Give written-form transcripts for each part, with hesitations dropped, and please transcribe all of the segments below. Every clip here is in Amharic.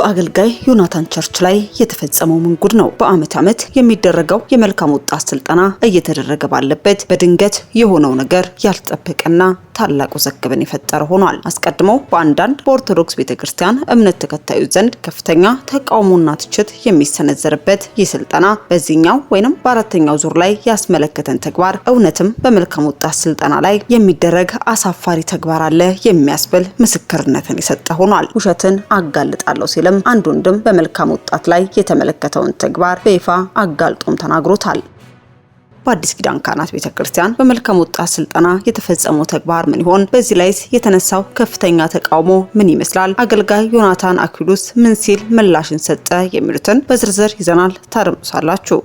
በአገልጋይ ዮናታን ቸርች ላይ የተፈጸመው ምን ጉድ ነው? በአመት ዓመት የሚደረገው የመልካም ወጣት ስልጠና እየተደረገ ባለበት በድንገት የሆነው ነገር ያልተጠበቀና ታላቅ ውዝግብን የፈጠረ ሆኗል። አስቀድሞ በአንዳንድ በኦርቶዶክስ ቤተክርስቲያን እምነት ተከታዮች ዘንድ ከፍተኛ ተቃውሞና ትችት የሚሰነዘርበት ይህ ስልጠና በዚህኛው ወይንም በአራተኛው ዙር ላይ ያስመለከተን ተግባር እውነትም በመልካም ወጣት ስልጠና ላይ የሚደረግ አሳፋሪ ተግባር አለ የሚያስብል ምስክርነትን የሰጠ ሆኗል። ውሸትን አጋልጣለሁ ሲልም አንድ ወንድም በመልካም ወጣት ላይ የተመለከተውን ተግባር በይፋ አጋልጦም ተናግሮታል። በአዲስ ኪዳን ካህናት ቤተክርስቲያን በመልካም ወጣት ስልጠና የተፈጸመው ተግባር ምን ይሆን? በዚህ ላይስ የተነሳው ከፍተኛ ተቃውሞ ምን ይመስላል? አገልጋይ ዮናታን አክሊሉስ ምን ሲል ምላሽን ሰጠ? የሚሉትን በዝርዝር ይዘናል፣ ታደምጡታላችሁ።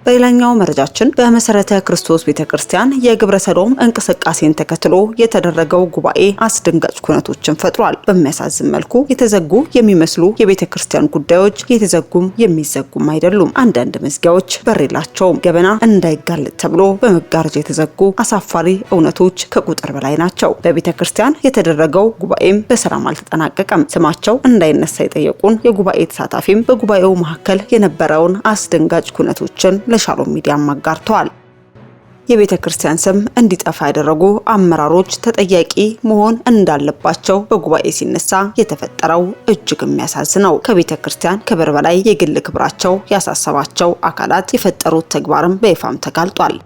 በሌላኛው መረጃችን በመሰረተ ክርስቶስ ቤተክርስቲያን የግብረ ሰዶም እንቅስቃሴን ተከትሎ የተደረገው ጉባኤ አስደንጋጭ ኩነቶችን ፈጥሯል። በሚያሳዝን መልኩ የተዘጉ የሚመስሉ የቤተክርስቲያን ጉዳዮች የተዘጉም የሚዘጉም አይደሉም። አንዳንድ መዝጊያዎች በር የላቸውም። ገበና እንዳይጋለጥ ተብሎ በመጋረጃ የተዘጉ አሳፋሪ እውነቶች ከቁጥር በላይ ናቸው። በቤተክርስቲያን የተደረገው ጉባኤም በሰላም አልተጠናቀቀም። ስማቸው እንዳይነሳ የጠየቁን የጉባኤ ተሳታፊም በጉባኤው መካከል የነበረውን አስደንጋጭ ኩነቶችን ለሻሎም ሚዲያ አጋርተዋል። የቤተክርስቲያን ስም እንዲጠፋ ያደረጉ አመራሮች ተጠያቂ መሆን እንዳለባቸው በጉባኤ ሲነሳ የተፈጠረው እጅግ የሚያሳዝነው ከቤተክርስቲያን ክብር በላይ የግል ክብራቸው ያሳሰባቸው አካላት የፈጠሩት ተግባርም በይፋም ተጋልጧል።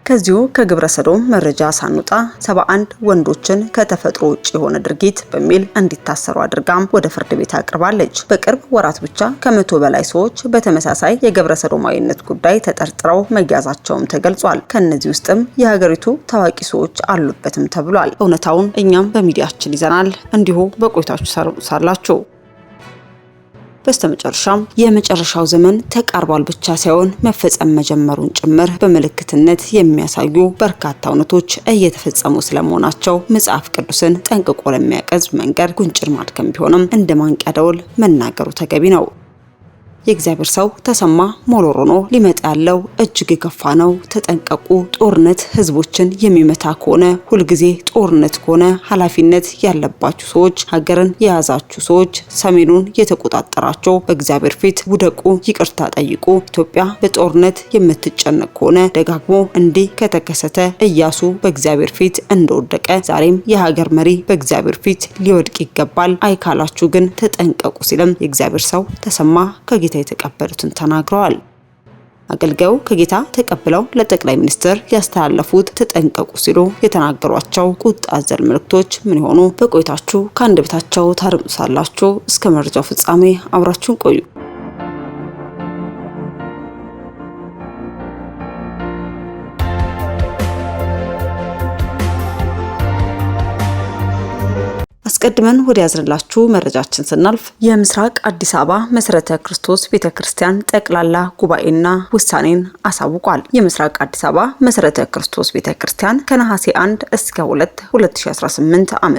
ከዚሁ ከግብረ ሰዶም መረጃ ሳንወጣ 71 ወንዶችን ከተፈጥሮ ውጭ የሆነ ድርጊት በሚል እንዲታሰሩ አድርጋም ወደ ፍርድ ቤት አቅርባለች። በቅርብ ወራት ብቻ ከ100 በላይ ሰዎች በተመሳሳይ የግብረ ሰዶማዊነት ጉዳይ ተጠርጥረው መያዛቸውም ተገልጿል። ከነዚህ ውስጥም የሀገሪቱ ታዋቂ ሰዎች አሉበትም ተብሏል። እውነታውን እኛም በሚዲያችን ይዘናል፣ እንዲሁ በቆይታችሁ ሳላችሁ። በስተመጨረሻም የመጨረሻው ዘመን ተቃርቧል ብቻ ሳይሆን መፈጸም መጀመሩን ጭምር በምልክትነት የሚያሳዩ በርካታ እውነቶች እየተፈጸሙ ስለመሆናቸው መጽሐፍ ቅዱስን ጠንቅቆ ለሚያቀዝ መንገድ ጉንጭር ማድከም ቢሆንም እንደ ማንቂያ ደወል መናገሩ ተገቢ ነው። የእግዚአብሔር ሰው ተሰማ ሞሎሮኖ ሊመጣ ያለው እጅግ የከፋ ነው፣ ተጠንቀቁ። ጦርነት ህዝቦችን የሚመታ ከሆነ ሁልጊዜ ጦርነት ከሆነ ኃላፊነት ያለባችሁ ሰዎች፣ ሀገርን የያዛችሁ ሰዎች፣ ሰሜኑን የተቆጣጠራችሁ በእግዚአብሔር ፊት ውደቁ፣ ይቅርታ ጠይቁ። ኢትዮጵያ በጦርነት የምትጨነቅ ከሆነ ደጋግሞ እንዲህ ከተከሰተ ኢያሱ በእግዚአብሔር ፊት እንደወደቀ ዛሬም የሀገር መሪ በእግዚአብሔር ፊት ሊወድቅ ይገባል። አይካላችሁ ግን ተጠንቀቁ ሲልም የእግዚአብሔር ሰው ተሰማ ከጌታ የተቀበሉትን ተናግረዋል። አገልጋዩ ከጌታ ተቀብለው ለጠቅላይ ሚኒስትር ያስተላለፉት ተጠንቀቁ ሲሉ የተናገሯቸው ቁጣ አዘል መልእክቶች ምን ይሆኑ? በቆይታችሁ ከአንደበታቸው ታደምጡታላችሁ። እስከ መረጃው ፍጻሜ አብራችሁን ቆዩ። አስቀድመን ወደ ያዝንላችሁ መረጃችን ስናልፍ የምስራቅ አዲስ አበባ መሰረተ ክርስቶስ ቤተክርስቲያን ጠቅላላ ጉባኤና ውሳኔን አሳውቋል። የምስራቅ አዲስ አበባ መሰረተ ክርስቶስ ቤተክርስቲያን ከነሐሴ 1 እስከ 2 2018 ዓ.ም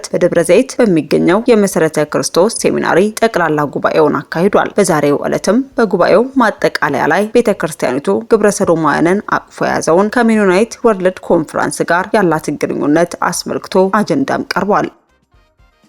በደብረ ዘይት በሚገኘው የመሰረተ ክርስቶስ ሴሚናሪ ጠቅላላ ጉባኤውን አካሂዷል። በዛሬው ዕለትም በጉባኤው ማጠቃለያ ላይ ቤተክርስቲያኒቱ ግብረ ሰዶማውያንን አቅፎ የያዘውን ከሜኖናይት ወርልድ ኮንፈረንስ ጋር ያላትን ግንኙነት አስመልክቶ አጀንዳም ቀርቧል።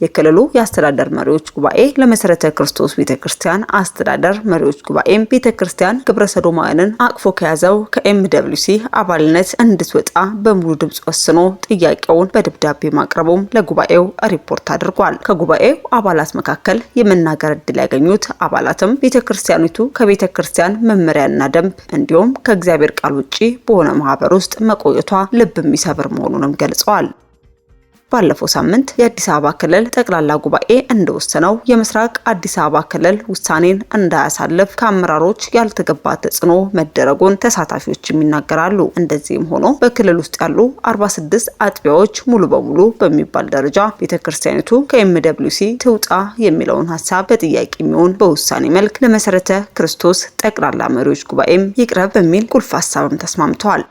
የክልሉ የአስተዳደር መሪዎች ጉባኤ ለመሰረተ ክርስቶስ ቤተክርስቲያን አስተዳደር መሪዎች ጉባኤም ቤተክርስቲያን ግብረ ሰዶማውያንን አቅፎ ከያዘው ከኤምደብሊውሲ አባልነት እንድትወጣ በሙሉ ድምጽ ወስኖ ጥያቄውን በደብዳቤ ማቅረቡም ለጉባኤው ሪፖርት አድርጓል። ከጉባኤው አባላት መካከል የመናገር ዕድል ያገኙት አባላትም ቤተክርስቲያኒቱ ከቤተክርስቲያን መመሪያና ደንብ እንዲሁም ከእግዚአብሔር ቃል ውጪ በሆነ ማህበር ውስጥ መቆየቷ ልብ የሚሰብር መሆኑንም ገልጸዋል። ባለፈው ሳምንት የአዲስ አበባ ክልል ጠቅላላ ጉባኤ እንደወሰነው የምስራቅ አዲስ አበባ ክልል ውሳኔን እንዳያሳልፍ ከአመራሮች ያልተገባ ተጽዕኖ መደረጉን ተሳታፊዎች ይናገራሉ። እንደዚህም ሆኖ በክልል ውስጥ ያሉ 46 አጥቢያዎች ሙሉ በሙሉ በሚባል ደረጃ ቤተክርስቲያኒቱ ከኤምደብሊውሲ ትውጣ የሚለውን ሐሳብ በጥያቄ የሚሆን በውሳኔ መልክ ለመሰረተ ክርስቶስ ጠቅላላ መሪዎች ጉባኤም ይቅረብ በሚል ቁልፍ ሐሳብም ተስማምተዋል።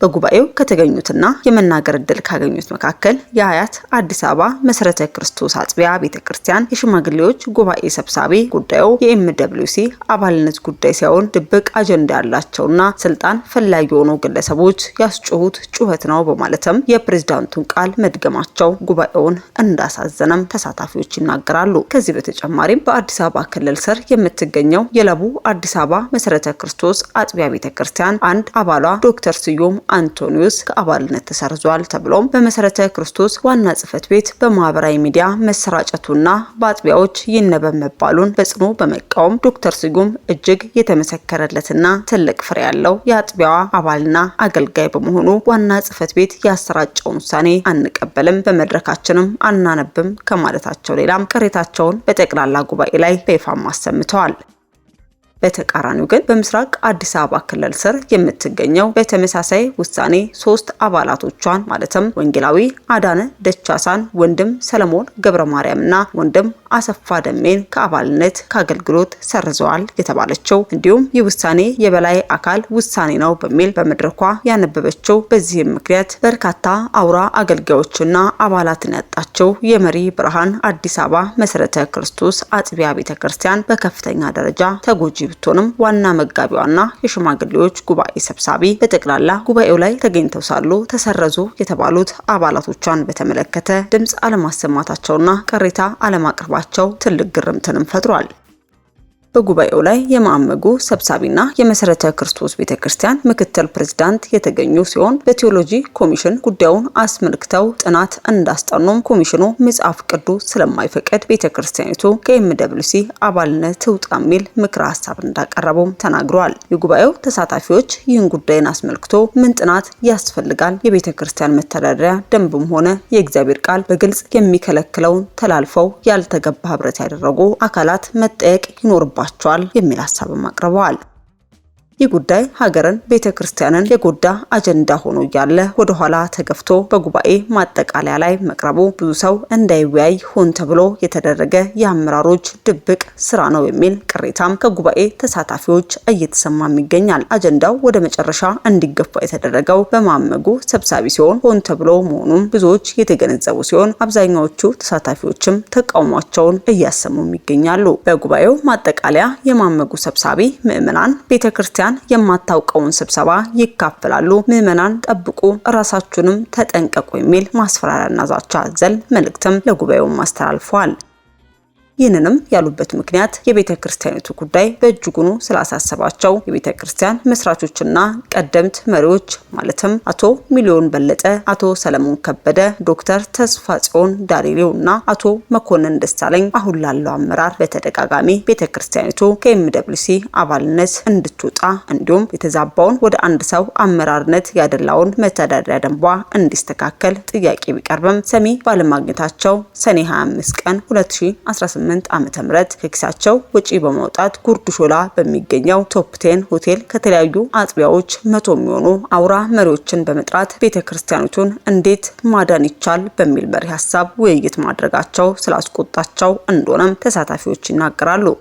በጉባኤው ከተገኙትና የመናገር ዕድል ካገኙት መካከል የአያት አዲስ አበባ መሰረተ ክርስቶስ አጥቢያ ቤተክርስቲያን የሽማግሌዎች ጉባኤ ሰብሳቢ ጉዳዩ የኤምደብሊውሲ አባልነት ጉዳይ ሳይሆን ድብቅ አጀንዳ ያላቸውና ስልጣን ፈላጊ የሆኑ ግለሰቦች ያስጮሁት ጩኸት ነው በማለትም የፕሬዝዳንቱን ቃል መድገማቸው ጉባኤውን እንዳሳዘነም ተሳታፊዎች ይናገራሉ። ከዚህ በተጨማሪም በአዲስ አበባ ክልል ስር የምትገኘው የለቡ አዲስ አበባ መሰረተ ክርስቶስ አጥቢያ ቤተክርስቲያን አንድ አባሏ ዶክተር ስዩም አንቶኒዮስ ከአባልነት ተሰርዟል ተብሎም በመሰረተ ክርስቶስ ዋና ጽሕፈት ቤት በማህበራዊ ሚዲያ መሰራጨቱና በአጥቢያዎች ይነበብ መባሉን በጽኑ በመቃወም ዶክተር ስዩም እጅግ የተመሰከረለትና ትልቅ ፍሬ ያለው የአጥቢያዋ አባልና አገልጋይ በመሆኑ ዋና ጽሕፈት ቤት ያሰራጨውን ውሳኔ አንቀበልም፣ በመድረካችንም አናነብም ከማለታቸው ሌላም ቅሬታቸውን በጠቅላላ ጉባኤ ላይ በይፋም አሰምተዋል። በተቃራኒው ግን በምስራቅ አዲስ አበባ ክልል ስር የምትገኘው በተመሳሳይ ውሳኔ 3 አባላቶቿን ማለትም ወንጌላዊ አዳነ ደቻሳን፣ ወንድም ሰለሞን ገብረ ማርያምና ወንድም አሰፋ ደሜን ከአባልነት ከአገልግሎት ሰርዘዋል የተባለችው እንዲሁም የውሳኔ የበላይ አካል ውሳኔ ነው በሚል በመድረኳ ያነበበችው በዚህም ምክንያት በርካታ አውራ አገልጋዮችና አባላትን ያጣቸው የመሪ ብርሃን አዲስ አበባ መሰረተ ክርስቶስ አጥቢያ ቤተክርስቲያን በከፍተኛ ደረጃ ተጎጂ ብትሆንም ዋና መጋቢዋና የሽማግሌዎች ጉባኤ ሰብሳቢ በጠቅላላ ጉባኤው ላይ ተገኝተው ሳሉ ተሰረዙ የተባሉት አባላቶቿን በተመለከተ ድምጽ አለማሰማታቸውና ቅሬታ አለማቅረባቸው ትልቅ ግርምትንም ፈጥሯል። በጉባኤው ላይ የማዕመጉ ሰብሳቢና የመሰረተ ክርስቶስ ቤተክርስቲያን ምክትል ፕሬዝዳንት የተገኙ ሲሆን በቴዎሎጂ ኮሚሽን ጉዳዩን አስመልክተው ጥናት እንዳስጠኑም ኮሚሽኑ መጽሐፍ ቅዱስ ስለማይፈቅድ ቤተክርስቲያኒቱ ከኤምደብሊውሲ አባልነት ትውጣ የሚል ምክረ ሀሳብ እንዳቀረቡም ተናግረዋል። የጉባኤው ተሳታፊዎች ይህን ጉዳይን አስመልክቶ ምን ጥናት ያስፈልጋል? የቤተክርስቲያን መተዳደሪያ ደንብም ሆነ የእግዚአብሔር ቃል በግልጽ የሚከለክለውን ተላልፈው ያልተገባ ህብረት ያደረጉ አካላት መጠየቅ ይኖርባቸዋል የሚል ሀሳብም አቅርበዋል። ይህ ጉዳይ ሀገርን ቤተክርስቲያንን የጎዳ አጀንዳ ሆኖ እያለ ወደ ኋላ ተገፍቶ በጉባኤ ማጠቃለያ ላይ መቅረቡ ብዙ ሰው እንዳይወያይ ሆን ተብሎ የተደረገ የአመራሮች ድብቅ ስራ ነው የሚል ቅሬታም ከጉባኤ ተሳታፊዎች እየተሰማም ይገኛል። አጀንዳው ወደ መጨረሻ እንዲገፋ የተደረገው በማዕመጉ ሰብሳቢ ሲሆን ሆን ተብሎ መሆኑን ብዙዎች የተገነዘቡ ሲሆን አብዛኛዎቹ ተሳታፊዎችም ተቃውሟቸውን እያሰሙም ይገኛሉ። በጉባኤው ማጠቃለያ የማዕመጉ ሰብሳቢ ምዕመናን ቤተክርስቲያን የማታውቀውን ስብሰባ ይካፈላሉ፣ ምዕመናን ጠብቁ፣ ራሳችሁንም ተጠንቀቁ የሚል ማስፈራሪያና ዛቻ አዘል መልእክትም ለጉባኤው አስተላልፈዋል። ይህንንም ያሉበት ምክንያት የቤተክርስቲያኒቱ ጉዳይ በእጅጉኑ ስላሳሰባቸው የቤተክርስቲያን መስራቾችና ቀደምት መሪዎች ማለትም አቶ ሚሊዮን በለጠ፣ አቶ ሰለሞን ከበደ፣ ዶክተር ተስፋጽዮን ዳሪሌውና አቶ መኮንን ደሳለኝ አሁን ላለው አመራር በተደጋጋሚ ቤተክርስቲያኒቱ ከኤምደብሊውሲ አባልነት እንድትወጣ እንዲሁም የተዛባውን ወደ አንድ ሰው አመራርነት ያደላውን መተዳደሪያ ደንቧ እንዲስተካከል ጥያቄ ቢቀርብም ሰሚ ባለማግኘታቸው ሰኔ 25 ቀን 2018 ዓመተ ምህረት ከኪሳቸው ወጪ በማውጣት ጉርድ ሾላ በሚገኘው ቶፕ 10 ሆቴል ከተለያዩ አጥቢያዎች 100 የሚሆኑ አውራ መሪዎችን በመጥራት ቤተክርስቲያኒቱን እንዴት ማዳን ይቻል በሚል መሪ ሀሳብ ውይይት ማድረጋቸው ስላስቆጣቸው እንደሆነም ተሳታፊዎች ይናገራሉ።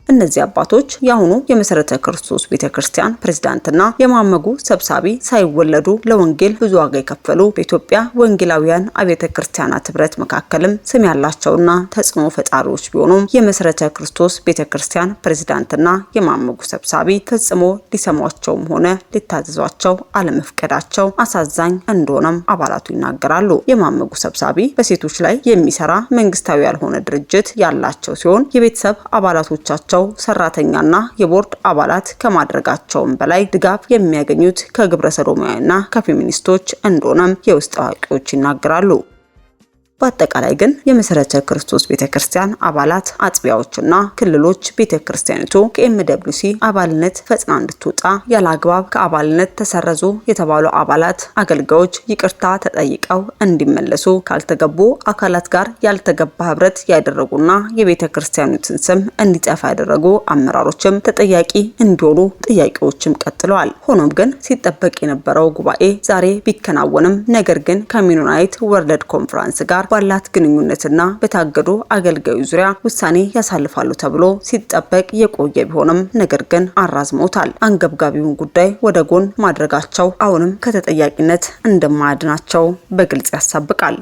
እነዚህ አባቶች ያሁኑ የመሰረተ ክርስቶስ ቤተክርስቲያን ፕሬዝዳንትና የማዕመጉ ሰብሳቢ ሳይወለዱ ለወንጌል ብዙ ዋጋ የከፈሉ በኢትዮጵያ ወንጌላውያን አብያተ ክርስቲያናት ህብረት መካከልም ስም ያላቸውና ተጽዕኖ ፈጣሪዎች ቢሆኑም የመሰረተ ክርስቶስ ቤተክርስቲያን ፕሬዝዳንትና የማዕመጉ ሰብሳቢ ፈጽሞ ሊሰሟቸውም ሆነ ሊታዘዟቸው አለመፍቀዳቸው አሳዛኝ እንደሆነም አባላቱ ይናገራሉ። የማዕመጉ ሰብሳቢ በሴቶች ላይ የሚሰራ መንግስታዊ ያልሆነ ድርጅት ያላቸው ሲሆን የቤተሰብ አባላቶቻቸው ሰራተኛና የቦርድ አባላት ከማድረጋቸውም በላይ ድጋፍ የሚያገኙት ከግብረ ሰዶማውያንና ከፌሚኒስቶች እንደሆነም የውስጥ አዋቂዎች ይናገራሉ። በአጠቃላይ ግን የመሰረተ ክርስቶስ ቤተክርስቲያን አባላት አጥቢያዎችና ክልሎች ቤተክርስቲያኒቱ ከኤምደብሊውሲ አባልነት ፈጽና እንድትወጣ ያለአግባብ ከአባልነት ተሰረዙ የተባሉ አባላት አገልጋዮች ይቅርታ ተጠይቀው እንዲመለሱ ካልተገቡ አካላት ጋር ያልተገባ ህብረት ያደረጉና የቤተክርስቲያኒቱን ስም እንዲጠፋ ያደረጉ አመራሮችም ተጠያቂ እንዲሆኑ ጥያቄዎችም ቀጥለዋል። ሆኖም ግን ሲጠበቅ የነበረው ጉባኤ ዛሬ ቢከናወንም ነገር ግን ከሜኖናይት ወርልድ ኮንፈረንስ ጋር ባላት ግንኙነትና በታገዱ አገልጋዩ ዙሪያ ውሳኔ ያሳልፋሉ ተብሎ ሲጠበቅ የቆየ ቢሆንም ነገር ግን አራዝመውታል። አንገብጋቢውን ጉዳይ ወደ ጎን ማድረጋቸው አሁንም ከተጠያቂነት እንደማያድናቸው በግልጽ ያሳብቃል።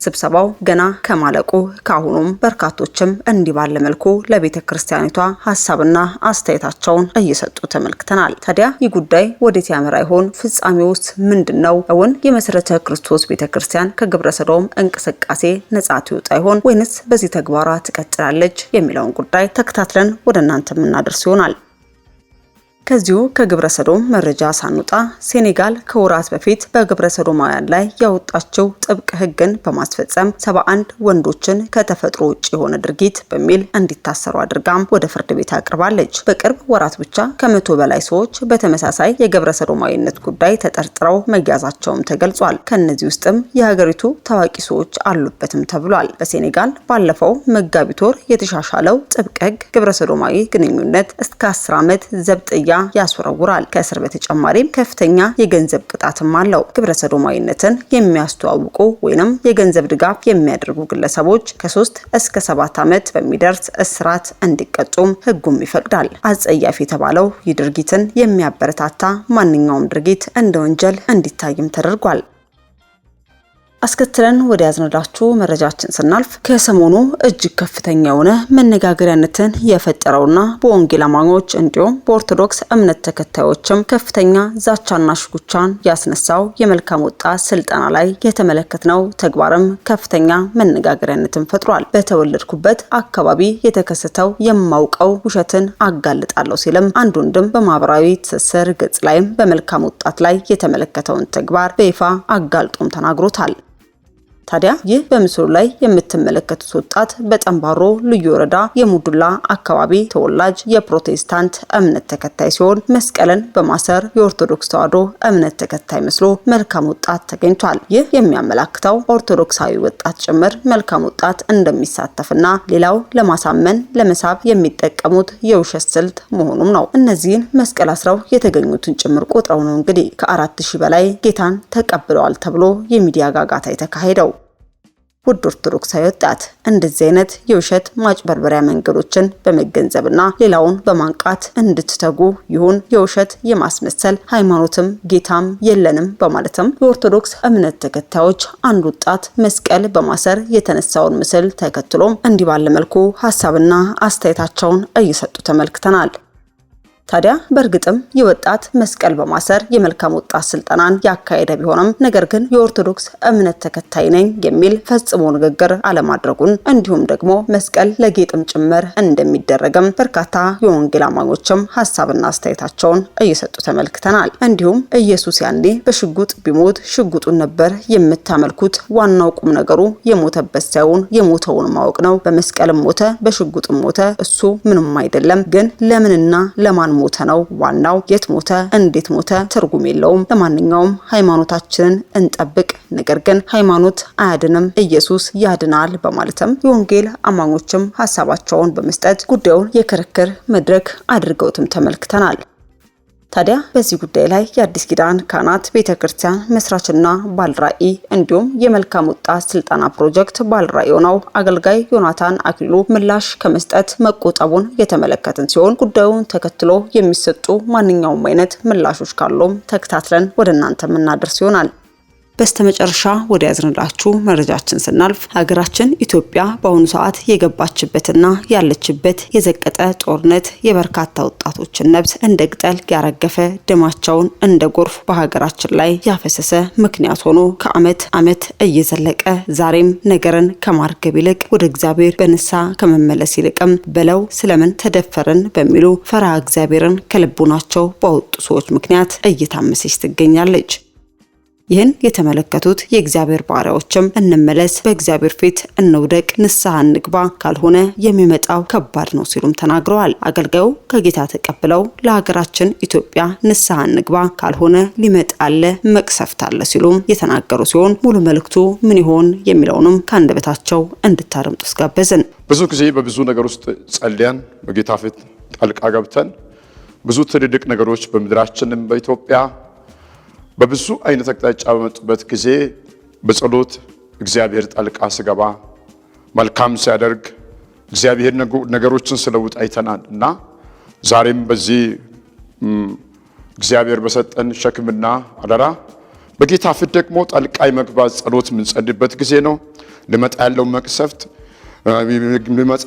ስብሰባው ገና ከማለቁ ካሁኑም በርካቶችም እንዲህ ባለ መልኩ ለቤተ ክርስቲያኒቷ ሐሳብና አስተያየታቸውን እየሰጡ ተመልክተናል። ታዲያ ይህ ጉዳይ ወዴት ያመራ ይሆን? ፍጻሜውስ ምንድነው? እውን የመሰረተ ክርስቶስ ቤተ ክርስቲያን ከግብረ ሰዶም እንቅስቃሴ ነጻ ትወጣ ይሆን ወይንስ በዚህ ተግባሯ ትቀጥላለች የሚለውን ጉዳይ ተከታትለን ወደ እናንተ የምናደርስ ይሆናል። ከዚሁ ከግብረ ሰዶም መረጃ ሳንወጣ ሴኔጋል ከወራት በፊት በግብረ ሰዶማውያን ላይ ያወጣቸው ጥብቅ ሕግን በማስፈጸም 71 ወንዶችን ከተፈጥሮ ውጭ የሆነ ድርጊት በሚል እንዲታሰሩ አድርጋም ወደ ፍርድ ቤት አቅርባለች። በቅርብ ወራት ብቻ ከ100 በላይ ሰዎች በተመሳሳይ የግብረ ሰዶማዊነት ጉዳይ ተጠርጥረው መያዛቸውም ተገልጿል። ከነዚህ ውስጥም የሀገሪቱ ታዋቂ ሰዎች አሉበትም ተብሏል። በሴኔጋል ባለፈው መጋቢት ወር የተሻሻለው ጥብቅ ሕግ ግብረ ሰዶማዊ ግንኙነት እስከ 10 ዓመት ዘብጥያ ያስወረውራል። ከእስር በተጨማሪም ከፍተኛ የገንዘብ ቅጣትም አለው። ግብረ ሰዶማዊነትን የሚያስተዋውቁ ወይንም የገንዘብ ድጋፍ የሚያደርጉ ግለሰቦች ከ3 እስከ 7 ዓመት በሚደርስ እስራት እንዲቀጡም ሕጉም ይፈቅዳል። አጸያፊ የተባለው ይህ ድርጊትን የሚያበረታታ ማንኛውም ድርጊት እንደ ወንጀል እንዲታይም ተደርጓል። አስከትለን ወደ ያዝነዳችሁ መረጃችን ስናልፍ ከሰሞኑ እጅግ ከፍተኛ የሆነ መነጋገሪያነትን የፈጠረውና በወንጌል አማኞች እንዲሁም በኦርቶዶክስ እምነት ተከታዮችም ከፍተኛ ዛቻና ሽኩቻን ያስነሳው የመልካም ወጣት ስልጠና ላይ የተመለከትነው ተግባርም ከፍተኛ መነጋገሪያነትን ፈጥሯል። በተወለድኩበት አካባቢ የተከሰተው የማውቀው ውሸትን አጋልጣለሁ ሲልም አንድ ወንድም በማህበራዊ ትስስር ገጽ ላይም በመልካም ወጣት ላይ የተመለከተውን ተግባር በይፋ አጋልጦም ተናግሮታል። ታዲያ ይህ በምስሉ ላይ የምትመለከቱት ወጣት በጠንባሮ ልዩ ወረዳ የሙዱላ አካባቢ ተወላጅ የፕሮቴስታንት እምነት ተከታይ ሲሆን መስቀልን በማሰር የኦርቶዶክስ ተዋሕዶ እምነት ተከታይ መስሎ መልካም ወጣት ተገኝቷል። ይህ የሚያመላክተው ኦርቶዶክሳዊ ወጣት ጭምር መልካም ወጣት እንደሚሳተፍና ሌላው ለማሳመን ለመሳብ የሚጠቀሙት የውሸት ስልት መሆኑም ነው። እነዚህን መስቀል አስረው የተገኙትን ጭምር ቆጥረው ነው እንግዲህ ከ4000 በላይ ጌታን ተቀብለዋል ተብሎ የሚዲያ ጋጋታ የተካሄደው። ውድ ኦርቶዶክሳዊ ወጣት እንደዚህ አይነት የውሸት ማጭበርበሪያ መንገዶችን በመገንዘብና ሌላውን በማንቃት እንድትተጉ ይሁን የውሸት የማስመሰል ሃይማኖትም ጌታም የለንም በማለትም የኦርቶዶክስ እምነት ተከታዮች አንድ ወጣት መስቀል በማሰር የተነሳውን ምስል ተከትሎም እንዲህ ባለ መልኩ ሐሳብና አስተያየታቸውን እየሰጡ ተመልክተናል። ታዲያ በእርግጥም የወጣት መስቀል በማሰር የመልካም ወጣት ስልጠናን ያካሄደ ቢሆንም ነገር ግን የኦርቶዶክስ እምነት ተከታይ ነኝ የሚል ፈጽሞ ንግግር አለማድረጉን እንዲሁም ደግሞ መስቀል ለጌጥም ጭምር እንደሚደረግም በርካታ የወንጌል አማኞችም ሐሳብና አስተያየታቸውን እየሰጡ ተመልክተናል። እንዲሁም ኢየሱስ ያኔ በሽጉጥ ቢሞት ሽጉጡን ነበር የምታመልኩት፣ ዋናው ቁም ነገሩ የሞተበት ሳይሆን የሞተውን ማወቅ ነው። በመስቀልም ሞተ በሽጉጥም ሞተ፣ እሱ ምንም አይደለም። ግን ለምንና ለማን ሞተ ነው ዋናው። የት ሞተ እንዴት ሞተ ትርጉም የለውም። ለማንኛውም ሃይማኖታችንን እንጠብቅ፣ ነገር ግን ሃይማኖት አያድንም፣ ኢየሱስ ያድናል በማለትም የወንጌል አማኞችም ሐሳባቸውን በመስጠት ጉዳዩን የክርክር መድረክ አድርገውትም ተመልክተናል። ታዲያ በዚህ ጉዳይ ላይ የአዲስ ኪዳን ካህናት ቤተክርስቲያን መስራችና ባልራኢ እንዲሁም የመልካም ወጣት ስልጠና ፕሮጀክት ባልራኢ ሆነው አገልጋይ ዮናታን አክሊሉ ምላሽ ከመስጠት መቆጠቡን የተመለከትን ሲሆን ጉዳዩን ተከትሎ የሚሰጡ ማንኛውም አይነት ምላሾች ካሉም ተከታትለን ወደ እናንተ የምናደርስ ይሆናል። በስተመጨረሻ ወደ ያዝንላችሁ መረጃችን ስናልፍ ሀገራችን ኢትዮጵያ በአሁኑ ሰዓት የገባችበትና ያለችበት የዘቀጠ ጦርነት የበርካታ ወጣቶችን ነፍስ እንደ ቅጠል ያረገፈ ደማቸውን እንደ ጎርፍ በሀገራችን ላይ ያፈሰሰ ምክንያት ሆኖ ከዓመት ዓመት እየዘለቀ ዛሬም ነገርን ከማርገብ ይልቅ ወደ እግዚአብሔር በንስሐ ከመመለስ ይልቅም በለው ስለምን ተደፈርን በሚሉ ፈራ እግዚአብሔርን ከልቡናቸው ባወጡ ሰዎች ምክንያት እየታመሰች ትገኛለች። ይህን የተመለከቱት የእግዚአብሔር ባሪያዎችም እንመለስ፣ በእግዚአብሔር ፊት እንውደቅ፣ ንስሐ እንግባ፣ ካልሆነ የሚመጣው ከባድ ነው ሲሉም ተናግረዋል። አገልጋዩ ከጌታ ተቀብለው ለሀገራችን ኢትዮጵያ ንስሐ እንግባ፣ ካልሆነ ሊመጣለ መቅሰፍት አለ ሲሉም የተናገሩ ሲሆን ሙሉ መልእክቱ ምን ይሆን የሚለውንም ከአንደበታቸው እንድታረምጡ ጋበዝን። ብዙ ጊዜ በብዙ ነገር ውስጥ ጸልያን በጌታ ፊት ጣልቃ ገብተን ብዙ ትልልቅ ነገሮች በምድራችንም በኢትዮጵያ በብዙ አይነት አቅጣጫ በመጡበት ጊዜ በጸሎት እግዚአብሔር ጣልቃ ሲገባ መልካም ሲያደርግ እግዚአብሔር ነገሮችን ሲለውጥ አይተናል እና ዛሬም በዚህ እግዚአብሔር በሰጠን ሸክምና አደራ በጌታ ፊት ደግሞ ጣልቃ መግባት ጸሎት የምንጸልይበት ጊዜ ነው። ሊመጣ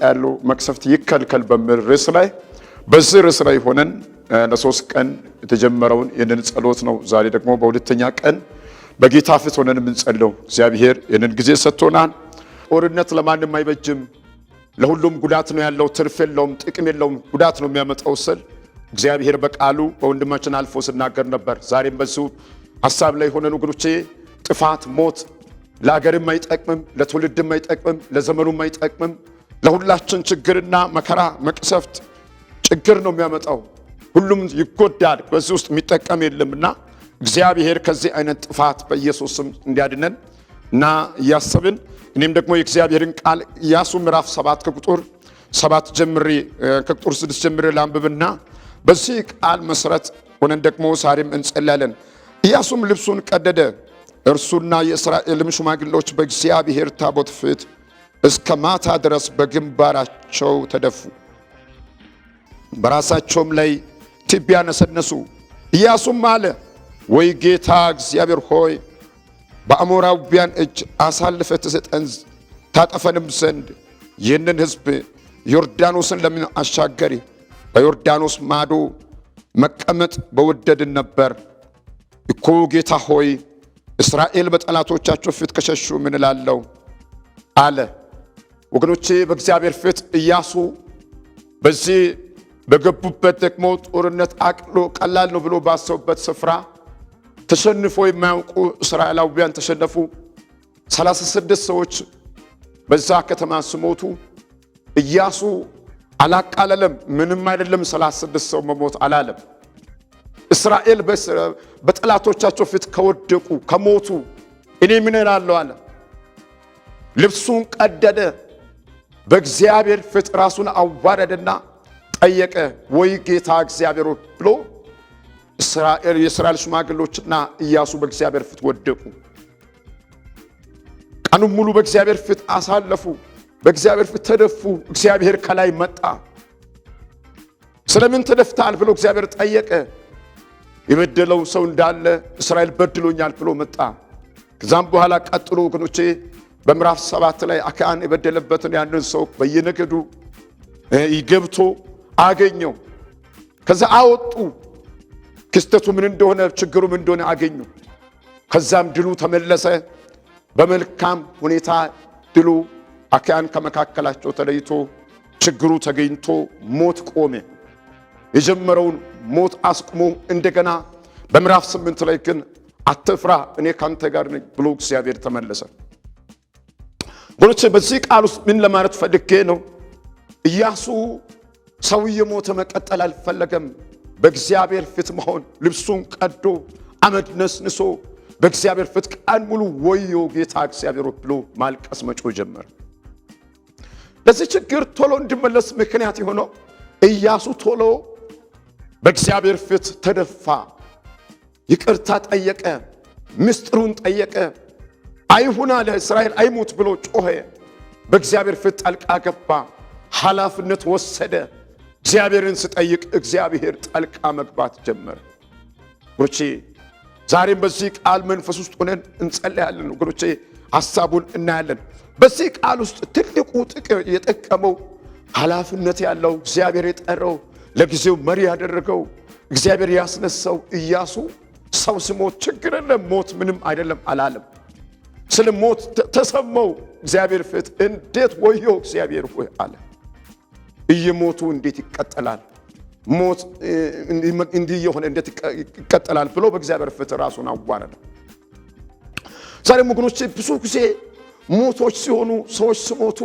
ያለው መቅሰፍት ይከልከል በሚል ርዕስ ላይ በዚህ ርዕስ ላይ ሆነን ለሶስት ቀን የተጀመረውን ይህንን ጸሎት ነው ዛሬ ደግሞ በሁለተኛ ቀን በጌታ ፊት ሆነን የምንጸልየው። እግዚአብሔር ይህንን ጊዜ ሰጥቶናል። ጦርነት ለማንም አይበጅም፣ ለሁሉም ጉዳት ነው ያለው፣ ትርፍ የለውም፣ ጥቅም የለውም፣ ጉዳት ነው የሚያመጣው ስል እግዚአብሔር በቃሉ በወንድማችን አልፎ ሲናገር ነበር። ዛሬም በዚሁ ሐሳብ ላይ ሆነን ወገኖቼ ጥፋት፣ ሞት ለአገርም አይጠቅምም፣ ለትውልድም አይጠቅምም፣ ለዘመኑም አይጠቅምም። ለሁላችን ችግርና መከራ መቅሰፍት ችግር ነው የሚያመጣው። ሁሉም ይጎዳል፣ በዚህ ውስጥ የሚጠቀም የለምና እግዚአብሔር ከዚህ አይነት ጥፋት በኢየሱስ ስም እንዲያድነን እና እያሰብን እኔም ደግሞ የእግዚአብሔርን ቃል ኢያሱ ምዕራፍ 7 ከቁጥር 6 ጀምሬ ላንብብና በዚህ ቃል መሰረት ሆነን ደግሞ ዛሬም እንጸልያለን። ኢያሱም ልብሱን ቀደደ፣ እርሱና የእስራኤልም ሽማግሌዎች በእግዚአብሔር ታቦት ፊት እስከ ማታ ድረስ በግንባራቸው ተደፉ፣ በራሳቸውም ላይ ትቢያ ነሰነሱ። ኢያሱም አለ፣ ወይ ጌታ እግዚአብሔር ሆይ በአሞራውያን እጅ አሳልፈ ትሰጠን ታጠፈንም ዘንድ ይህንን ሕዝብ ዮርዳኖስን ለምን አሻገሪ? በዮርዳኖስ ማዶ መቀመጥ በወደድን ነበር እኮ። ጌታ ሆይ እስራኤል በጠላቶቻቸው ፊት ከሸሹ ምን እላለሁ አለ። ወገኖቼ በእግዚአብሔር ፊት ኢያሱ በዚህ በገቡበት ደግሞ ጦርነት አቅሎ ቀላል ነው ብሎ ባሰቡበት ስፍራ ተሸንፎ የማያውቁ እስራኤላውያን ተሸነፉ። 36 ሰዎች በዛ ከተማ ሲሞቱ ኢያሱ አላቃለለም። ምንም አይደለም 36 ሰው መሞት አላለም። እስራኤል በጠላቶቻቸው ፊት ከወደቁ ከሞቱ እኔ ምን እላለሁ አለ። ልብሱን ቀደደ፣ በእግዚአብሔር ፊት ራሱን አዋረደና ጠየቀ፣ ወይ ጌታ እግዚአብሔር ብሎ የእስራኤል ሽማግሌዎችና ኢያሱ በእግዚአብሔር ፊት ወደቁ። ቀኑን ሙሉ በእግዚአብሔር ፊት አሳለፉ፣ በእግዚአብሔር ፊት ተደፉ። እግዚአብሔር ከላይ መጣ። ስለምን ተደፍታል ብሎ እግዚአብሔር ጠየቀ። የበደለው ሰው እንዳለ እስራኤል በድሎኛል ብሎ መጣ። ከዛም በኋላ ቀጥሎ ወገኖቼ በምዕራፍ 7 ላይ አክዓን የበደለበትን ያንን ሰው በየነገዱ ይገብቶ አገኘው። ከዛ አወጡ። ክስተቱ ምን እንደሆነ ችግሩ ምን እንደሆነ አገኙ። ከዛም ድሉ ተመለሰ። በመልካም ሁኔታ ድሉ አክዓን ከመካከላቸው ተለይቶ ችግሩ ተገኝቶ ሞት ቆመ። የጀመረውን ሞት አስቆሞ እንደገና በምዕራፍ 8 ላይ ግን አትፍራ እኔ ካንተ ጋር ነኝ ብሎ እግዚአብሔር ተመለሰ። ወሎቼ በዚህ ቃል ውስጥ ምን ለማለት ፈልጌ ነው? ኢያሱ ሰው የሞተ መቀጠል አልፈለገም። በእግዚአብሔር ፊት መሆን ልብሱን ቀዶ አመድ ነስንሶ በእግዚአብሔር ፊት ቀን ሙሉ ወዮ ጌታ እግዚአብሔር ብሎ ማልቀስ መጮህ ጀመረ። ለዚህ ችግር ቶሎ እንዲመለስ ምክንያት የሆነው ኢያሱ ቶሎ በእግዚአብሔር ፊት ተደፋ፣ ይቅርታ ጠየቀ፣ ምስጢሩን ጠየቀ። አይሁን አለ፣ እስራኤል አይሙት ብሎ ጮኸ። በእግዚአብሔር ፊት ጣልቃ ገባ፣ ኃላፊነት ወሰደ። እግዚአብሔርን ሲጠይቅ እግዚአብሔር ጣልቃ መግባት ጀመረ። ወገኖቼ ዛሬም በዚህ ቃል መንፈስ ውስጥ ሆነን እንጸልያለን። ወገኖቼ ሐሳቡን እናያለን። በዚህ ቃል ውስጥ ትልቁ ጥቅም የጠቀመው ኃላፊነት ያለው እግዚአብሔር የጠራው ለጊዜው መሪ ያደረገው እግዚአብሔር ያስነሳው ኢያሱ ሰው ሲሞት ችግር የለም ሞት ምንም አይደለም አላለም። ስለ ሞት ተሰማው እግዚአብሔር ፊት እንዴት ወዮ እግዚአብሔር ሆይ አለ። እየሞቱ እንዴት ይቀጠላል? ሞት እንዲህ የሆነ እንዴት ይቀጠላል ብሎ በእግዚአብሔር ፊት ራሱን አዋረደ። ዛሬም ወገኖቼ ብዙ ጊዜ ሞቶች ሲሆኑ ሰዎች ሲሞቱ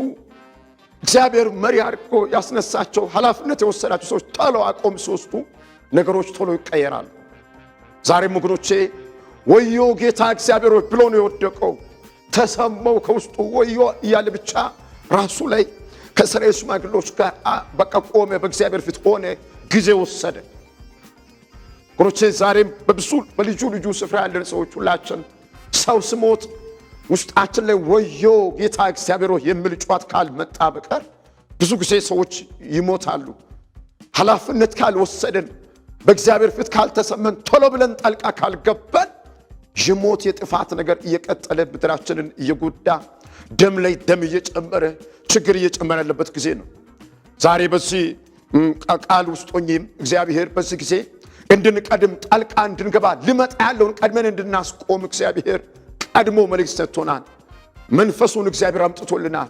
እግዚአብሔር መሪ አድርጎ ያስነሳቸው ኃላፊነት የወሰዳቸው ሰዎች ቶሎ አቆም ሲወስዱ ነገሮች ቶሎ ይቀየራሉ። ዛሬም ወገኖቼ ወዮ ጌታ እግዚአብሔር ብሎ ነው የወደቀው። ተሰማው ከውስጡ ወዮ እያለ ብቻ ራሱ ላይ ከእስራኤል ሽማግሌዎች ጋር በቃ ቆመ፣ በእግዚአብሔር ፊት ሆነ፣ ጊዜ ወሰደ። ወገኖቼ ዛሬም በልዩ ልዩ ስፍራ ያለን ሰዎች ሁላችን ሰው ሲሞት ውስጣችን ላይ ወዮ ጌታ እግዚአብሔር የሚል ጩኸት ካልመጣ በቀር ብዙ ጊዜ ሰዎች ይሞታሉ። ኃላፊነት ካልወሰድን፣ በእግዚአብሔር ፊት ካልተሰመን፣ ቶሎ ብለን ጣልቃ ካልገባን የሞት የጥፋት ነገር እየቀጠለ ምድራችንን እየጎዳ ደም ላይ ደም እየጨመረ ችግር እየጨመረ ያለበት ጊዜ ነው። ዛሬ በዚህ ቃል ውስጥ ሆኜም እግዚአብሔር በዚህ ጊዜ እንድንቀድም ጣልቃ እንድንገባ ሊመጣ ያለውን ቀድመን እንድናስቆም እግዚአብሔር ቀድሞ መልእክት ሰጥቶናል። መንፈሱን እግዚአብሔር አምጥቶልናል።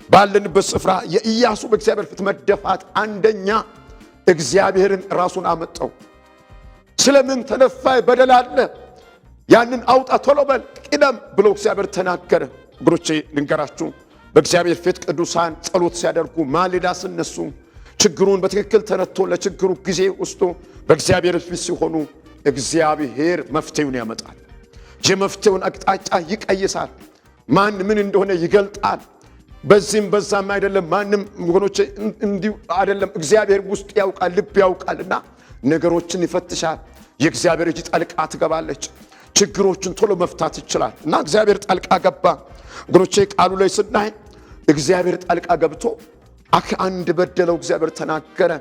ባለንበት ስፍራ የኢያሱ በእግዚአብሔር ፊት መደፋት አንደኛ እግዚአብሔርን ራሱን አመጣው። ስለምን ተነፋይ በደል አለ፣ ያንን አውጣ፣ ቶሎ በል ቅደም ብሎ እግዚአብሔር ተናገረ። እግሮቼ ልንገራችሁ፣ በእግዚአብሔር ፊት ቅዱሳን ጸሎት ሲያደርጉ ማለዳ ሲነሱ ችግሩን በትክክል ተረድቶ ለችግሩ ጊዜ ወስዶ በእግዚአብሔር ፊት ሲሆኑ እግዚአብሔር መፍትሄውን ያመጣል። የመፍትሄውን አቅጣጫ ይቀይሳል። ማን ምን እንደሆነ ይገልጣል። በዚህም በዛም አይደለም፣ ማንም ወገኖቼ እንዲሁ አይደለም። እግዚአብሔር ውስጥ ያውቃል፣ ልብ ያውቃልና ነገሮችን ይፈትሻል። የእግዚአብሔር እጅ ጣልቃ ትገባለች። ችግሮችን ቶሎ መፍታት ይችላል እና እግዚአብሔር ጣልቃ ገባ። ወገኖቼ ቃሉ ላይ ስናይ እግዚአብሔር ጣልቃ ገብቶ አንድ በደለው እግዚአብሔር ተናገረ።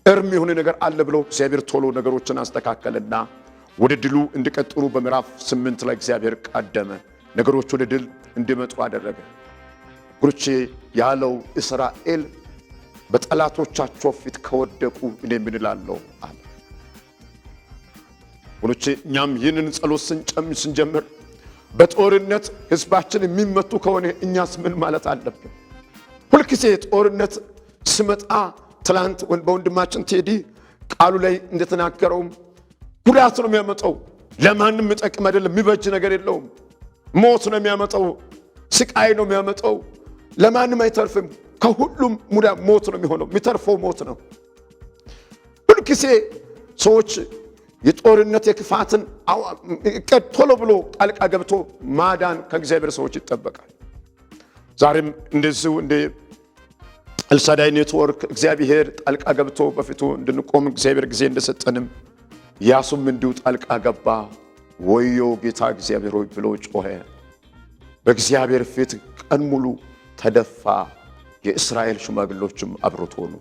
እርም የሆነ ነገር አለ ብሎ እግዚአብሔር ቶሎ ነገሮችን አስተካከለና ወደ ድሉ እንዲቀጥሉ በምዕራፍ 8 ላይ እግዚአብሔር ቀደመ። ነገሮች ወደ ድል እንዲመጡ አደረገ። ጉርቼ ያለው እስራኤል በጠላቶቻቸው ፊት ከወደቁ እኔ ምን እላለሁ አለ። ጉርቼ እኛም ይህንን ጸሎት ስንጀምር በጦርነት ህዝባችን የሚመቱ ከሆነ እኛስ ምን ማለት አለብን? ሁልጊዜ ጦርነት ስመጣ ትላንት በወንድማችን ቴዲ ቃሉ ላይ እንደተናገረውም ጉዳት ነው የሚያመጣው። ለማንም የሚጠቅም አይደለም፣ የሚበጅ ነገር የለውም። ሞት ነው የሚያመጣው፣ ስቃይ ነው የሚያመጣው፣ ለማንም አይተርፍም። ከሁሉም ሞት ነው የሚሆነው፣ የሚተርፈው ሞት ነው። ሁልጊዜ ሰዎች የጦርነት የክፋትን እቅድ ቶሎ ብሎ ጣልቃ ገብቶ ማዳን ከእግዚአብሔር ሰዎች ይጠበቃል። ዛሬም እንደዚሁ እንደ ኤልሳዳይ ኔትወርክ እግዚአብሔር ጣልቃ ገብቶ በፊቱ እንድንቆም እግዚአብሔር ጊዜ እንደሰጠንም ኢያሱም እንዲሁ ጣልቃ ገባ። ወዮ ጌታ እግዚአብሔር ሆይ ብሎ ጮኸ። በእግዚአብሔር ፊት ቀን ሙሉ ተደፋ። የእስራኤል ሽማግሎችም አብሮት ሆኑ።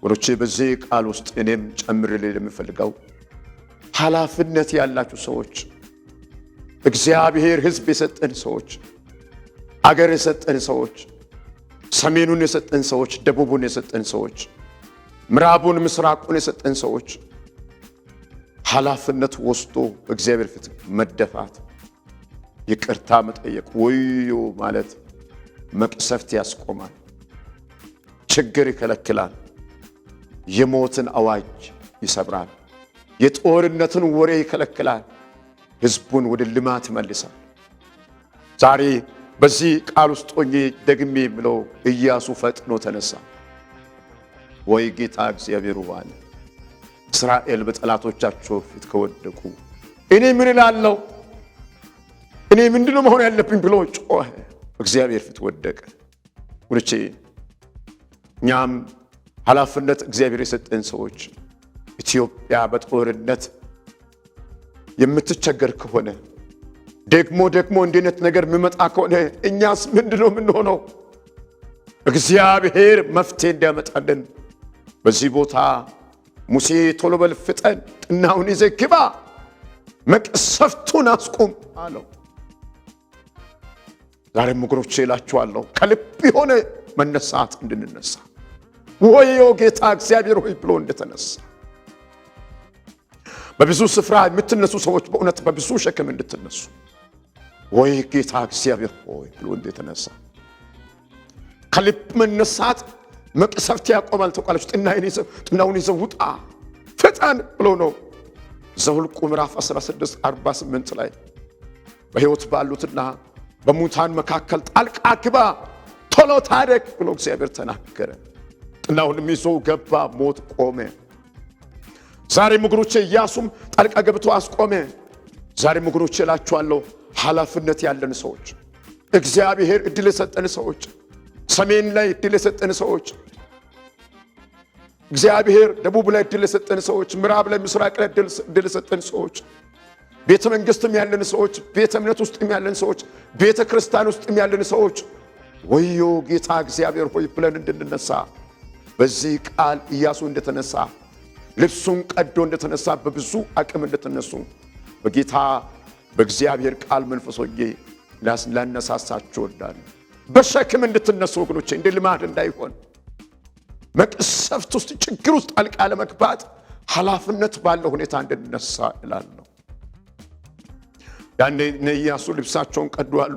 ወሮቼ በዚህ ቃል ውስጥ እኔም ጨምሬ የምፈልገው ኃላፊነት ያላችሁ ሰዎች፣ እግዚአብሔር ሕዝብ የሰጠን ሰዎች፣ አገር የሰጠን ሰዎች፣ ሰሜኑን የሰጠን ሰዎች፣ ደቡቡን የሰጠን ሰዎች፣ ምዕራቡን ምስራቁን የሰጠን ሰዎች ኃላፊነት ወስዶ በእግዚአብሔር ፊት መደፋት፣ ይቅርታ መጠየቅ፣ ወዮ ማለት መቅሰፍት ያስቆማል፣ ችግር ይከለክላል፣ የሞትን አዋጅ ይሰብራል፣ የጦርነትን ወሬ ይከለክላል፣ ሕዝቡን ወደ ልማት ይመልሳል። ዛሬ በዚህ ቃል ውስጥ ሆኜ ደግሜ ብለው ኢያሱ ፈጥኖ ተነሳ። ወይ ጌታ እግዚአብሔር ዋለ እስራኤል በጠላቶቻቸው ፊት ከወደቁ እኔ ምን እላለሁ? እኔ ምንድነው መሆን ያለብኝ ብሎ ጮኸ። እግዚአብሔር ፊት ወደቀ። ወርቼ እኛም ኃላፊነት እግዚአብሔር የሰጠን ሰዎች ኢትዮጵያ በጦርነት የምትቸገር ከሆነ ደግሞ እንዲነት ነገር የሚመጣ ከሆነ እኛስ ምንድነው የምንሆነው? እግዚአብሔር መፍትሄ እንዲያመጣልን በዚህ ቦታ ሙሴ ቶሎ በል ፍጠን፣ ጥናውን ይዘህ ግባ፣ መቅሰፍቱን አስቁም አለው። ዛሬም ወገኖቼ እላችኋለሁ ከልብ የሆነ መነሳት እንድንነሳ፣ ወዮ ጌታ እግዚአብሔር ሆይ ብሎ እንደተነሳ በብዙ ስፍራ የምትነሱ ሰዎች በእውነት በብዙ ሸክም እንድትነሱ፣ ወይ ጌታ እግዚአብሔር ሆይ ብሎ እንደተነሳ ከልብ መነሳት መቅሰፍት ያቆማል። ተቋለች ጥናውን ይዘህ ውጣ ፍጠን ብሎ ነው። ዘኍልቍ ምዕራፍ 16:48 ላይ በሕይወት ባሉትና በሙታን መካከል ጣልቃ ግባ፣ ቶሎ ታደግ ብሎ እግዚአብሔር ተናገረ። ጥናውንም ይዞ ገባ፣ ሞት ቆመ። ዛሬ ወገኖቼ ኢያሱም ጣልቃ ገብቶ አስቆመ። ዛሬ ወገኖቼ እላችኋለሁ ኃላፊነት ያለን ሰዎች፣ እግዚአብሔር እድል የሰጠን ሰዎች፣ ሰሜን ላይ እድል የሰጠን ሰዎች፣ እግዚአብሔር ደቡብ ላይ እድል የሰጠን ሰዎች፣ ምዕራብ ላይ ምስራቅ ላይ እድል የሰጠን ሰዎች፣ ቤተ መንግስትም ያለን ሰዎች፣ ቤተ እምነት ውስጥም ያለን ሰዎች፣ ቤተ ክርስቲያን ውስጥም ያለን ሰዎች ወዮ ጌታ እግዚአብሔር ሆይ ብለን እንድንነሳ በዚህ ቃል ኢያሱ እንደተነሳ ልብሱን ቀዶ እንደተነሳ በብዙ አቅም እንደተነሱ በጌታ በእግዚአብሔር ቃል መንፈስ ሆኜ ላነሳሳችሁ እወዳለሁ። በሸክም እንድትነሱ ወገኖቼ፣ እንደ ልማድ እንዳይሆን መቅሰፍት ውስጥ ችግር ውስጥ ጣልቃ ለመግባት ኃላፊነት ባለው ሁኔታ እንድንነሳ እላለሁ። ያኔ ኢያሱ ልብሳቸውን ቀደዋል።